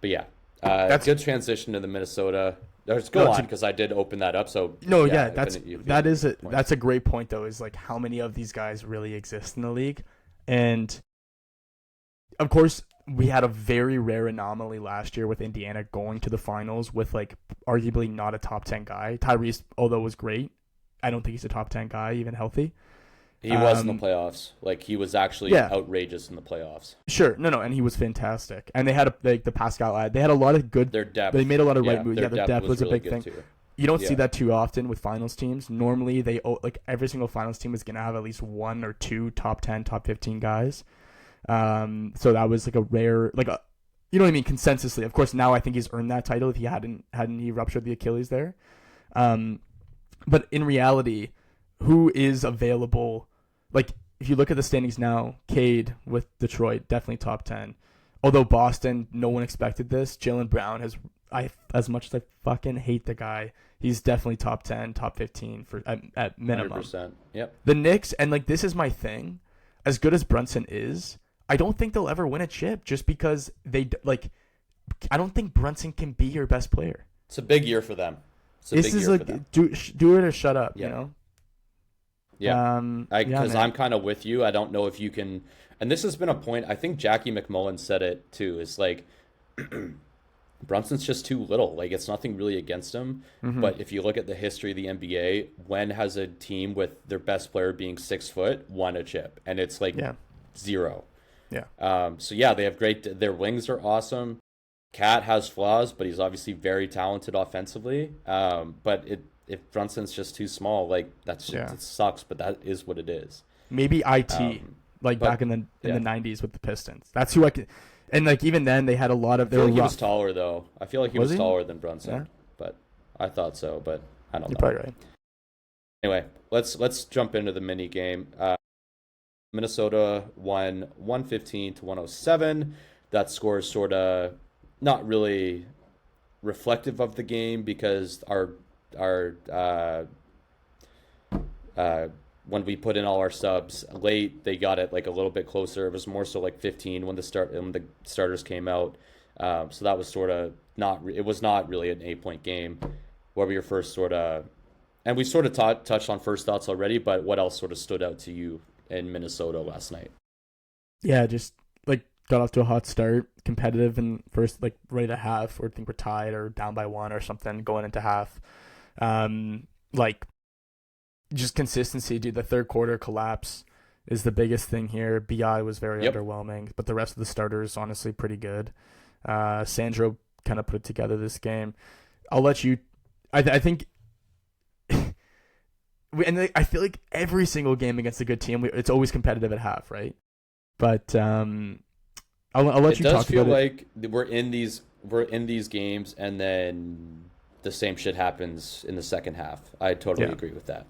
yeah, that's good transition to the Minnesota. Let's go on because I did open that up. So that's a great point though. Is like how many of these guys really exist in the league, and of course we had a very rare anomaly last year with Indiana going to the finals with like arguably not a top 10 guy. Tyrese, although was great, I don't think he's a top 10 guy even healthy. He was in the playoffs. Like he was actually outrageous in the playoffs. Sure, no, and he was fantastic. And they had the Pascal ad. They had a lot of good. Their depth. They made a lot of right moves. Their depth was a really big thing. Too. You don't see that too often with finals teams. Normally, they like every single finals team is gonna have at least one or two top 10, top 15 guys. So that was like a rare, like a, you know what I mean, consensusly. Of course, now I think he's earned that title if he hadn't he ruptured the Achilles there. But in reality, who is available? Like if you look at the standings now, Cade with Detroit definitely top 10. Although Boston, no one expected this. Jaylen Brown as much as I fucking hate the guy, he's definitely top 10, top 15 for at minimum. 100%. Yep. The Knicks, and like this is my thing, as good as Brunson is, I don't think they'll ever win a chip just because I don't think Brunson can be your best player. It's a big year for them. This is like do it or shut up, you know. Yeah, because I'm kind of with you. I don't know if you can, and this has been a point. I think Jackie McMullen said it too. Is like Brunson's just too little. Like it's nothing really against him, but if you look at the history of the NBA, when has a team with their best player being 6 foot won a chip? And it's like zero. Yeah. So yeah, they have great. Their wings are awesome. Cat has flaws, but he's obviously very talented offensively. But if Brunson's just too small, like it sucks, but that is what it is. Maybe back in the 90s with the Pistons. That's who I could, and like even then they had a lot of. I feel like he was taller though. I feel like he was taller than Brunson, but I thought so, but I don't know. You're probably right. Anyway, let's jump into the mini game. Minnesota won 115-107. That score is sort of not really reflective of the game because our when we put in all our subs late, they got it like a little bit closer. It was more so like 15 when the starters came out. So that was sort of it was not really an 8-point game. What were your first sort of, and we sort of touched on first thoughts already, but what else sort of stood out to you in Minnesota last night? Yeah, just like got off to a hot start, competitive in first, like right at half, or I think we're tied or down by 1 or something going into half. Like just consistency, dude. The third quarter collapse is the biggest thing here. BI was very underwhelming, but the rest of the starters honestly pretty good. Sandro kind of put together this game. I'll let you. I think, and I feel like every single game against a good team, it's always competitive at half, right? But I'll let you talk about it. It does feel like we're in these games, and then the same shit happens in the second half. I totally agree with that.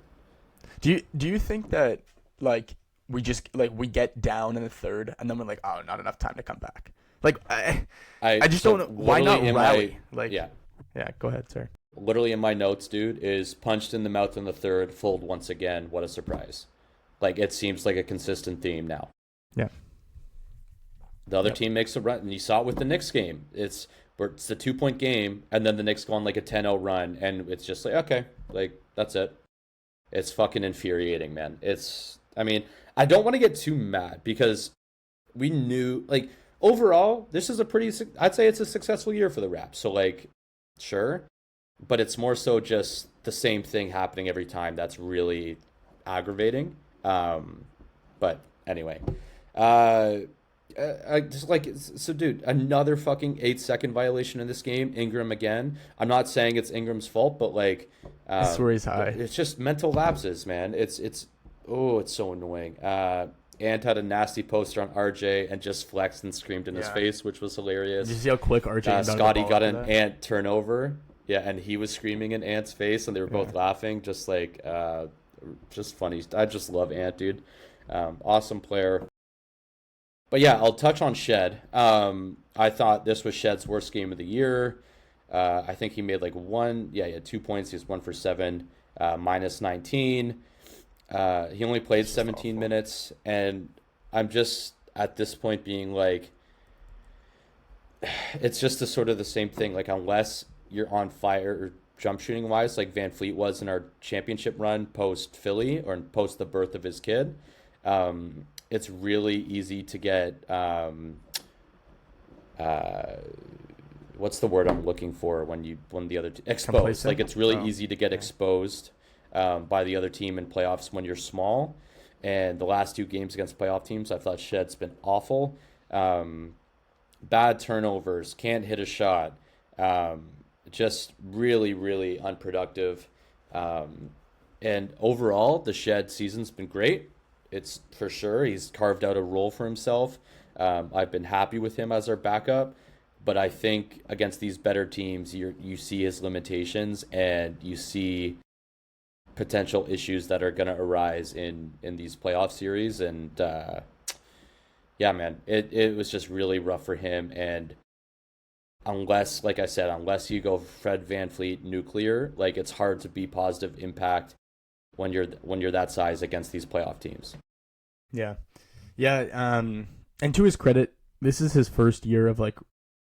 Do you think that like we just like we get down in the third and then we're like, oh, not enough time to come back? Like I just don't know why not rally. Go ahead, sir. Literally in my notes, dude, is punched in the mouth in the third, fold once again. What a surprise! Like it seems like a consistent theme now. Yeah. The other Yep. team makes a run, and you saw it with the Knicks game. It's a 2 point game, and then the Knicks go on like a 10-0 run, and it's just like, okay, like that's it. It's fucking infuriating, man. I mean, I don't want to get too mad because we knew, like, overall, this is I'd say it's a successful year for the Raps. So, like, sure, but it's more so just the same thing happening every time. That's really aggravating. But anyway, uh, I just like so, dude. Another fucking 8 second violation in this game. Ingram again. I'm not saying it's Ingram's fault, but like, I swear he's high. it's just mental lapses, man. It's so annoying. Ant had a nasty poster on RJ and just flexed and screamed in his Yeah. face, which was Did you hilarious. see how quick RJ got the Scotty ball got after an that? Ant turnover. Yeah, and he was screaming in Ant's face, and they were Yeah. both laughing, just like, just funny. I just love Ant, dude. Awesome player. But yeah, I'll touch on Shed. I thought this was Shed's worst game of the year. I think he made like he had 2 points. He was 1 for 7, minus 19. He only played It's just 17 awful. minutes, and I'm just at this point being like, it's just the sort of the same thing. Like, unless you're on fire jump shooting wise, like Van Fleet was in our championship run post Philly or post the birth of his kid, it's really easy to get uh, what's the word I'm looking for when the other exposed. Like, Complacent? it's really Oh, easy to get yeah. exposed by the other team in playoffs when you're small. And the last 2 games against playoff teams, I thought Shed's been awful. Um, Bad turnovers, can't hit a shot. Um, just really, really unproductive. Um, and overall, the Shed season's been great. It's for sure. He's carved out a role for himself. I've been happy with him as our backup, but I think against these better teams, you see his limitations and you see potential issues that are going to arise in these playoff series. And yeah, man, it was just really rough for him. And unless, like I said, unless you go Fred Van Fleet nuclear, like, it's hard to be positive impact when you're that size against these playoff teams. Yeah. Yeah. And to his credit, this is his first year of like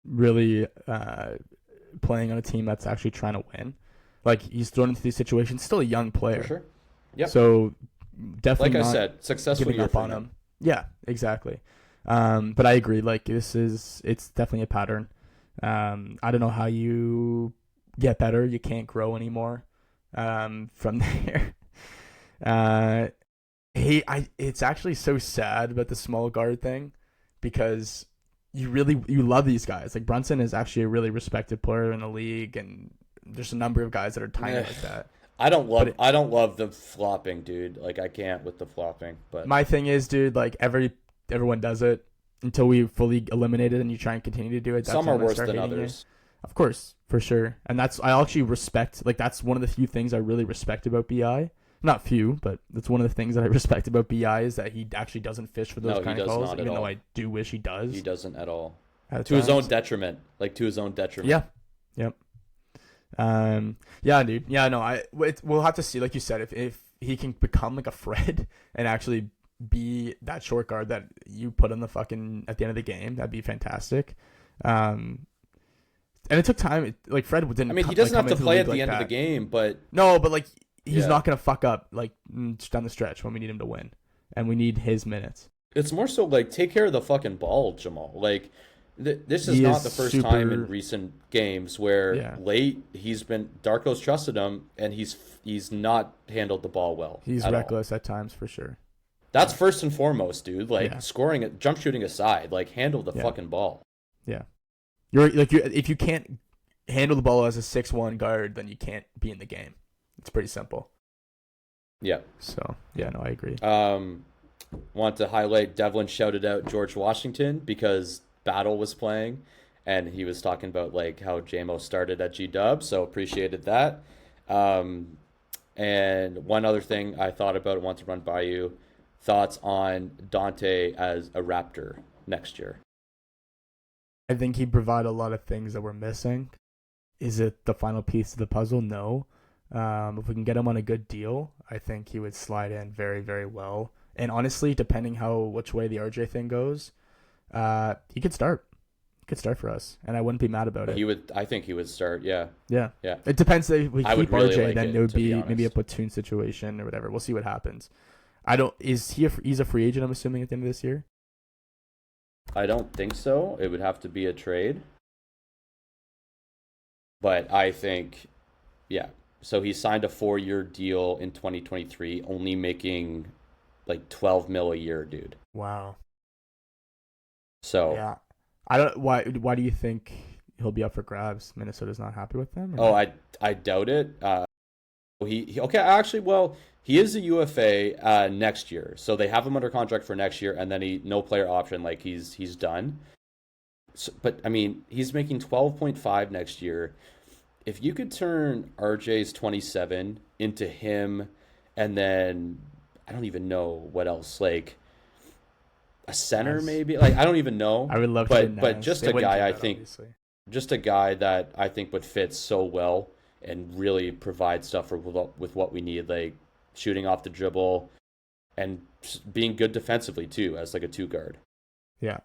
really playing on a team that's actually trying to win. Like, he's thrown into these situations, still a young For player. sure. Yep. So Like definitely I not said, successful giving year up for on him. him. Yeah, exactly. But I agree. Like, it's definitely a pattern. I don't know how you get better. You can't grow anymore. From there. Uh, it's actually so sad about the small guard thing because you love these guys. Like, Brunson is actually a really respected player in the league, and there's a number of guys that are tiny Eh, like that. I don't But love I don't love the flopping, dude. Like, I can't with the flopping, but my thing is, dude, like everyone does it until we fully eliminate it, and you try and continue to do it. That's some are when I worse start than hating you. others. Of course, for sure, and I actually respect. Like, that's one of the few things I really respect about Bi. Not few, but that's one of the things that I respect about Bi is that he actually doesn't fish for those No, he kind of does calls, not at even though all. I do wish he He does doesn't at all. at To his own times. detriment. Like, to his own detriment. Yeah. Yep. Yeah, dude. Yeah, no. We'll have to see. Like you said, if he can become like a Fred and actually be that short guard that you put in the fucking at the end of the game, that'd be fantastic. Um, and it took time. Like, Fred I didn't. mean, he doesn't Come have to into the play league at the like end of the that. game, but No, but like, he's yeah. not gonna fuck up like just down the stretch when we need him to win, and we need his minutes. It's more so like, take care of the fucking ball, Jamal. Like, this is He not is the first time in super. recent games where Yeah, late Darko's trusted him and he's not handled the ball well he's at all. reckless at times for sure. That's first and foremost, dude. Like, Yeah, scoring it, jump shooting aside, like, handle the yeah, fucking ball. yeah. You're like if you can't handle the ball as a 6'1" guard, then you can't be in the game. It's pretty simple. Yeah. So yeah, no, I agree. Want to highlight Devlin shouted out George Washington because Battle was playing, and he was talking about like how JMO started at G-Dub, so appreciated that. Um, and one other thing I thought about, want to run by you, thoughts on Dante as a Raptor next year. I think he provided a lot of things that we're missing. Is it the final piece of the puzzle? No. If we can get him on a good deal, I think he would slide in very, very well. And honestly, depending which way the RJ thing goes, He could start. He could start for us, and I wouldn't be mad about it. He would. I think he would start. Yeah. Yeah. Yeah. It depends. If we I would keep really RJ, like then it, it would to be be maybe a honest. platoon situation or whatever. We'll see what happens. I don't. Is he? He's a free agent. I'm assuming at the end of this year. I don't think so. It would have to be a trade. But I think, yeah. So he signed a 4-year deal in 2023, only making like 12 mil a year, dude. Wow. So, Yeah. I don't. Why do you think he'll be up for grabs? Minnesota's not happy with them. oh, I doubt it. Okay, actually, well, he is a UFA next year, so they have him under contract for next year, and then he no player option, like he's done. So, but I mean, he's making 12.5 next year. If you could turn RJ's 27 into him, and then I don't even know what else, like a center Nice. maybe, like I don't even know. I would love but to. but just They a wouldn't do guy I that, think obviously. just a guy that I think would fit so well and really provide stuff with what we need, like shooting off the dribble and being good defensively too, as like a two guard. Yeah.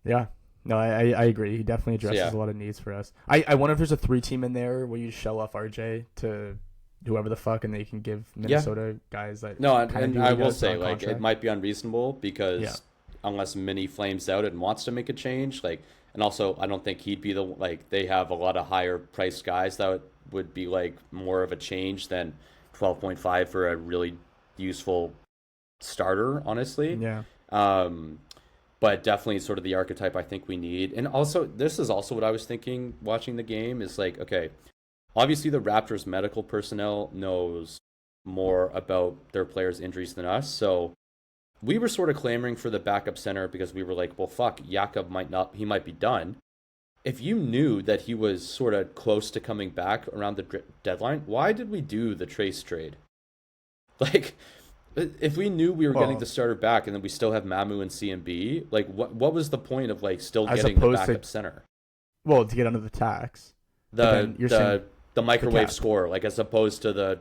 Yeah. No, I agree. He definitely So addresses yeah, a lot of needs for us. I wonder if there's a 3 team in there where you shell off RJ to whoever the fuck, and they can give yeah. Minnesota guys that No, kind of and do what I he will does say on like it contract. might be unreasonable because Yeah. unless Minnie flames out and wants to make a change, like, and also I don't think he'd be the like they have a lot of higher priced guys that would be like more of a change than 12.5 for a really useful starter, honestly. Yeah. Um, but definitely sort of the archetype I think we need. And also, this is also what I was thinking watching the game is like, okay, obviously the Raptors medical personnel knows more about their players' injuries than us. So we were sort of clamoring for the backup center because we were like, well, fuck, Jakob he might be done. If you knew that he was sort of close to coming back around the deadline, why did we do the Trace trade? Like, if we knew we were getting Well, the starter back and then we still have Mamu and CMB, like what was the point of like still as getting the opposed to backup center? well, to get under the tax. But The then you're saying the microwave cap. score, like as opposed to the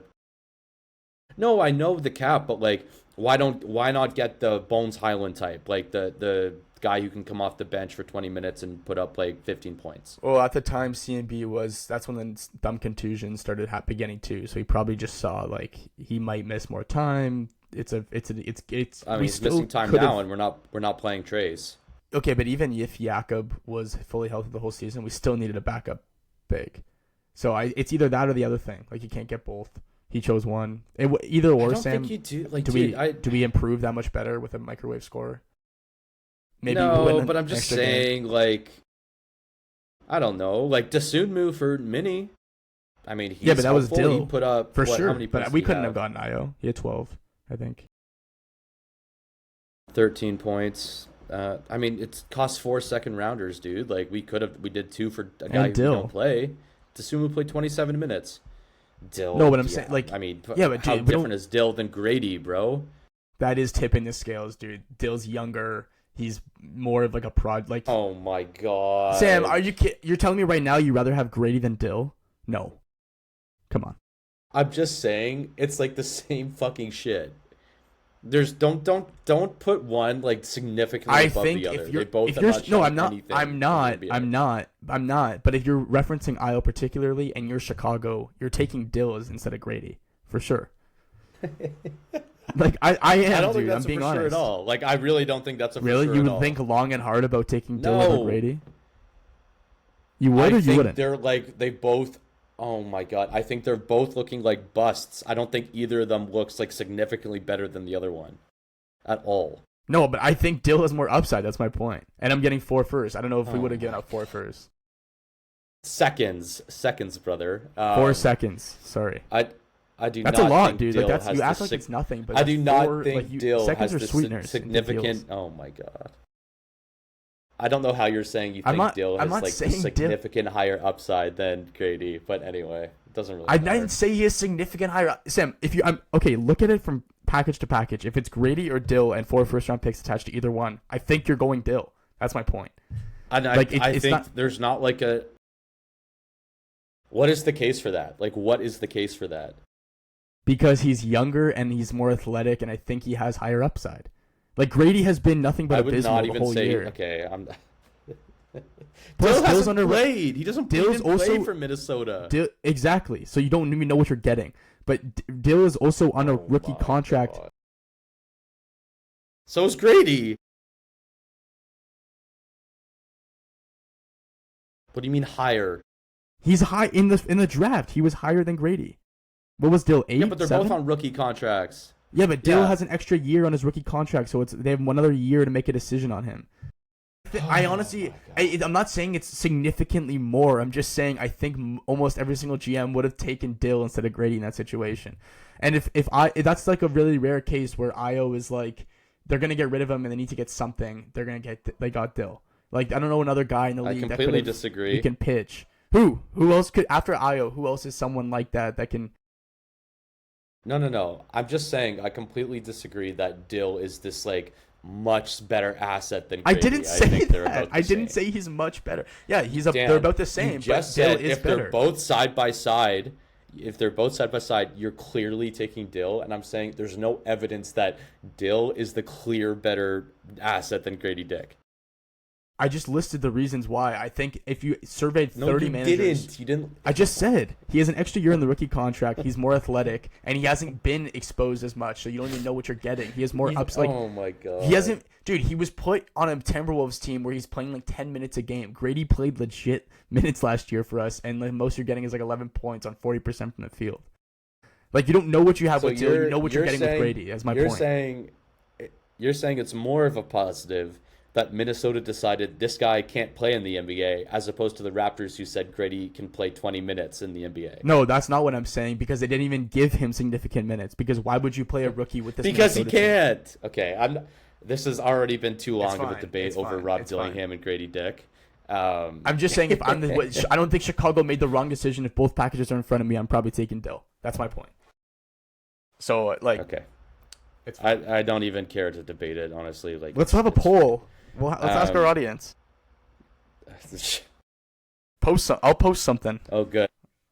no, I know the cap, but like why not get the Bones Highland type, like the guy who can come off the bench for 20 minutes and put up like 15 points. Well, at the time, CMB that's when the thumb contusion started beginning too. So he probably just saw like he might miss more time. It's I mean, we he's still missing time could now, have and we're not playing Trace. okay, but even if Jakob was fully healthy the whole season, we still needed a backup big. So it's either that or the other thing. Like you can't get both. He chose one. Either I or, don't Sam. think you do. Like, Do dude, we improve that much better with a microwave score? Maybe we no, win but an I'm just extra game. saying, like, I don't know, like Dasunmu for Mini. I mean, he's Yeah, but that was helpful. He Dill put up for what, sure. How many But points we did he couldn't have gotten Io. He had 12, I think. 13 points. I mean, it costs 4 second rounders, dude. Like we did 2 for a guy who we Dill. don't play. Dasunmu played 27 minutes. Dill. No, but I'm yeah, saying, like, I mean, yeah, but how dude, we different don't- is Dill than Grady, bro? That is tipping the scales, dude. Dill's younger. He's more of like a prod. Like Oh my god, Sam, are you you're telling me right now you'd rather have Grady than Dill? No. Come on. I'm just saying, it's like the same fucking shit. There's don't put one like significantly I above think the other. if you're They both if have you're not no, shown I'm not. anything I'm in not. the I'm NBA. not. I'm not. But if you're referencing Io particularly and you're Chicago, you're taking Dills instead of Grady for sure. Like I am, I don't dude. think that's I'm being for honest. sure at all. Like I really don't think that's a for Really, sure you at would all. think long and hard about taking Dill over No. Grady? You would I or you think wouldn't? they're like they both. Oh my god, I think they're both looking like busts. I don't think either of them looks like significantly better than the other one, at all. No, but I think Dill has more upside. That's my point. And I'm getting 4 first. I don't know if we Oh would have given my up 4 first. Seconds, brother. 4 seconds. Sorry. I do That's not a lot, think dude. Dill Like that's has you the act like sig- it's nothing, but I do that's not 4, think like, Dill seconds has are the sweeteners into significant. deals. Oh my god. I don't know how you're saying you I'm think not- Dill I'm has not like saying Dill- significant higher upside than Grady, but anyway, it doesn't really I matter. didn't say he has significant higher. Sam, if you, I'm okay. Look at it from package to package. If it's Grady or Dill and 4 first round picks attached to either one, I think you're going Dill. That's my point. And Like, I it's think not- there's not like a. What is the case for that? Like, what is the case for that? Because he's younger and he's more athletic, and I think he has higher upside. Like Grady has been nothing but I would abysmal not the even whole say year. okay. Plus, Dill Dill's hasn't under played. He doesn't Dill's even play also for Minnesota. exactly. So you don't even know what you're getting. But Dill is also on a Oh rookie my contract. god. So is Grady. What do you mean higher? He's high in the draft. He was higher than Grady. What was Dill, Yeah, 8, but they're 7? both on rookie contracts. Yeah, but Dill Yeah. has an extra year on his rookie contract, so they have one other year to make a decision on him. I honestly, I'm not saying it's significantly more. I'm just saying I think almost every single GM would have taken Dill instead of Grady in that situation. And if that's like a really rare case where Io is like they're gonna get rid of him and they need to get something, they got Dill. Like I don't know another guy in the I league that completely could disagree. he can pitch. Who else could after Io? Who else is someone like that can? No. I'm just saying I completely disagree that Dill is this like much better asset than I Grady. didn't I say think they're that. about the I didn't same. say he's much better. Yeah, Dan, they're about the you same, just but Dill said is if they're better. both side by side, if they're both side by side, you're clearly taking Dill, and I'm saying there's no evidence that Dill is the clear better asset than Grady Dick. I just listed the reasons why. I think if you surveyed No, 30 you managers, didn't. You didn't. I just said he has an extra year in the rookie contract. He's more athletic, and he hasn't been exposed as much, so you don't even know what you're getting. He has more ups. Like Oh my god. he hasn't, dude. He was put on a Timberwolves team where he's playing like 10 minutes a game. Grady played legit minutes last year for us, and the most you're getting is like 11 points on 40% from the field. Like you don't know what you have So with Dill. You know what you're getting with Grady. That's my point. You're saying it's more of a positive that Minnesota decided this guy can't play in the NBA, as opposed to the Raptors who said Grady can play 20 minutes in the NBA. No, that's not what I'm saying because they didn't even give him significant minutes. Because why would you play a rookie with this? Because he Minnesota team? can't. Okay, This has already been too long of a fine. debate It's over fine. Rob It's Dillingham and Grady Dick. I'm just saying if I'm I don't think Chicago made the wrong decision. If both packages are in front of me, I'm probably taking Dill. That's my point. So like, Okay, it's fine. I don't even care to debate it, honestly. Like, Let's have a poll. Let's ask our Um, audience. I'll post something Oh, good.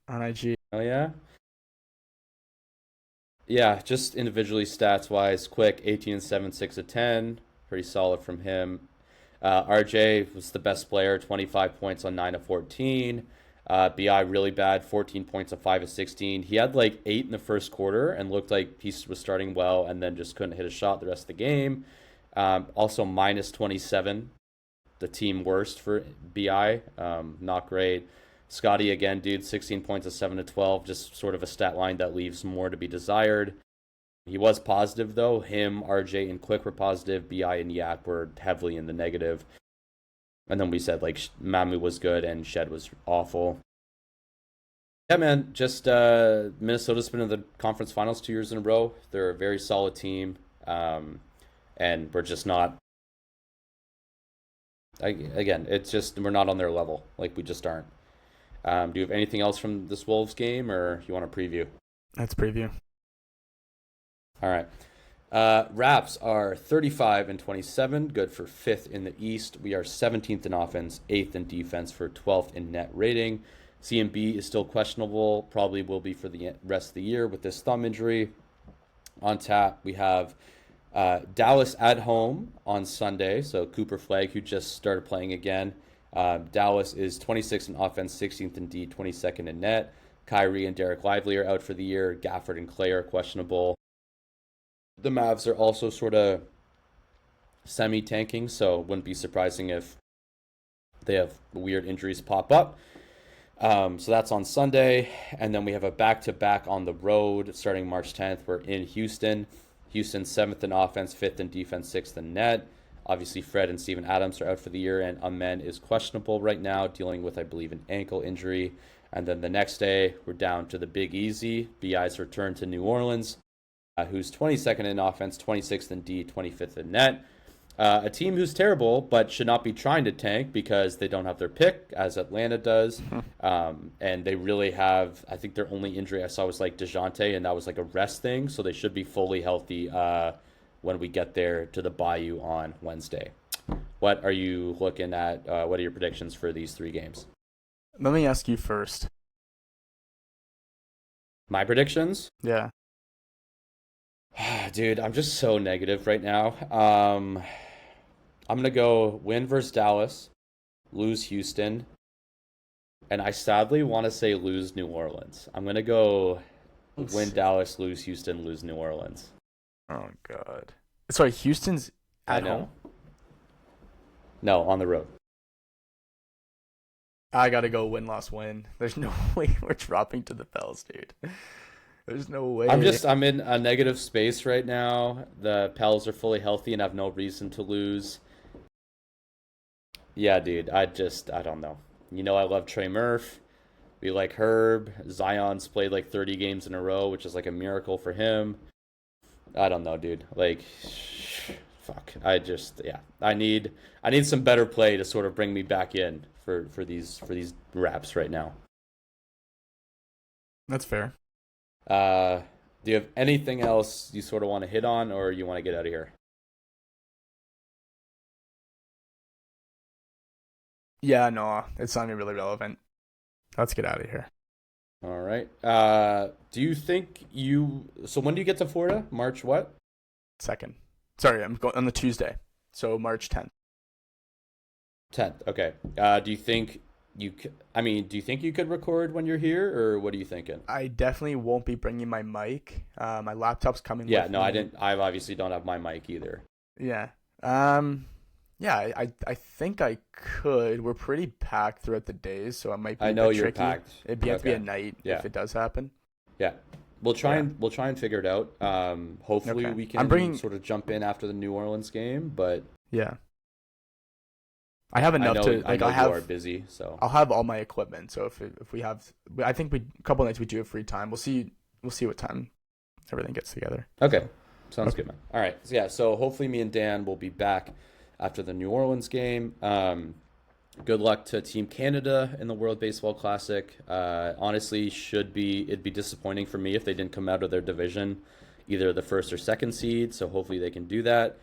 on IG. Oh yeah. Yeah, just individually stats wise, quick 18 and 7, 6 of 10, pretty solid from him. RJ was the best player, 25 points on 9 of 14. BI really bad, 14 points on 5 of 16. He had like 8 in the first quarter and looked like he was starting well and then just couldn't hit a shot the rest of the game. Also minus 27, the team worst for BI. Not great. Scotty again, dude, 16 points of 7 to 12, just sort of a stat line that leaves more to be desired. He was positive though. Him, RJ, and Quick were positive. BI and Yak were heavily in the negative. And then we said like Mamu was good and Shed was awful. Yeah, man, just Minnesota's been in the conference finals 2 years in a row. They're a very solid team, and we're just not. Again, it's just we're not on their level. Like we just aren't. Do you have anything else from this Wolves game, or you want to preview? Let's preview. All right. Raps are 35 and 27, good for 5th in the East. We are 17th in offense, 8th in defense for 12th in net rating. CMB is still questionable, probably will be for the rest of the year with this thumb injury. On tap, we have Dallas at home on Sunday. So Cooper Flagg, who just started playing again. Dallas is 26th in offense, 16th in D, 22nd in net. Kyrie and Derek Lively are out for the year. Gafford and Clay are questionable. The Mavs are also sort of semi-tanking, so it wouldn't be surprising if they have weird injuries pop up. So that's on Sunday, and then we have a back-to-back on the road starting March 10th. We're in Houston. Houston 7th in offense, 5th in defense, 6th in net. Obviously, Fred and Steven Adams are out for the year, and Amen is questionable right now, dealing with, I believe, an ankle injury. And then the next day, we're down to the Big Easy. BI's return to New Orleans, who's 22nd in offense, 26th in D, 25th in net. A team who's terrible, but should not be trying to tank because they don't have their pick, as Atlanta does. And they really have, I think their only injury I saw was like DeJounte, and that was like a rest thing. So they should be fully healthy when we get there to the Bayou on Wednesday. What are you looking at? What are your predictions for these 3 games? Let me ask you first. My predictions? Yeah. Dude, I'm just so negative right now. I'm gonna go win versus Dallas, lose Houston, and I sadly want to say lose New Orleans. I'm gonna go win Dallas, lose Houston, lose New Orleans. Oh God. Sorry, Houston's I at home. know. No, on the road. I gotta go win, loss, win. There's no way we're dropping to the Pels, dude. There's no way. I'm in a negative space right now. The Pels are fully healthy and have no reason to lose. Yeah, dude, I don't know. I love Trey Murph. We like Herb. Zion's played like 30 games in a row, which is like a miracle for him. I don't know, dude. Like, fuck. Yeah. I need some better play to sort of bring me back in for these Raps right now. That's fair. Do you have anything else you sort of want to hit on, or you want to get out of here? Yeah, no, it's not even really relevant. Let's get out of here. All right. Do you think so when do you get to Florida? March what? Second. Sorry, I'm going on the Tuesday. So March 10th. 10th. Okay. Do you think do you think you could record when you're here, or what are you thinking? I definitely won't be bringing my mic. My laptop's coming Yeah, with no, me. I didn't. I obviously don't have my mic either. Yeah. Yeah, I think I could. We're pretty packed throughout the days, so it might be I a know bit you're tricky. packed. It'd have to be Okay. a night Yeah. if it does happen. Yeah. We'll try Yeah. and we'll try and figure it out. Hopefully Okay. we I'm can bringing. sort of jump in after the New Orleans game, but Yeah. I have enough to I like. know I you are have. busy, so I'll have all my equipment. So if we have, I think we a couple nights we do have free time. We'll see. We'll see what time everything gets together. okay. Sounds Okay. good, man. All right. So yeah, so hopefully me and Dan will be back after the New Orleans game. Good luck to Team Canada in the World Baseball Classic. Honestly, it'd be disappointing for me if they didn't come out of their division, either the first or second seed. So hopefully they can do that.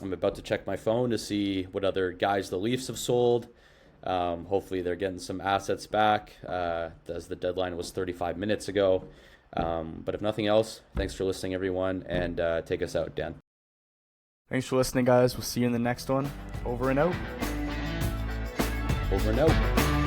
I'm about to check my phone to see what other guys the Leafs have sold. Hopefully they're getting some assets back, as the deadline was 35 minutes ago. But if nothing else, thanks for listening, everyone, and take us out, Dan. Thanks for listening, guys. We'll see you in the next one. Over and out. Over and out.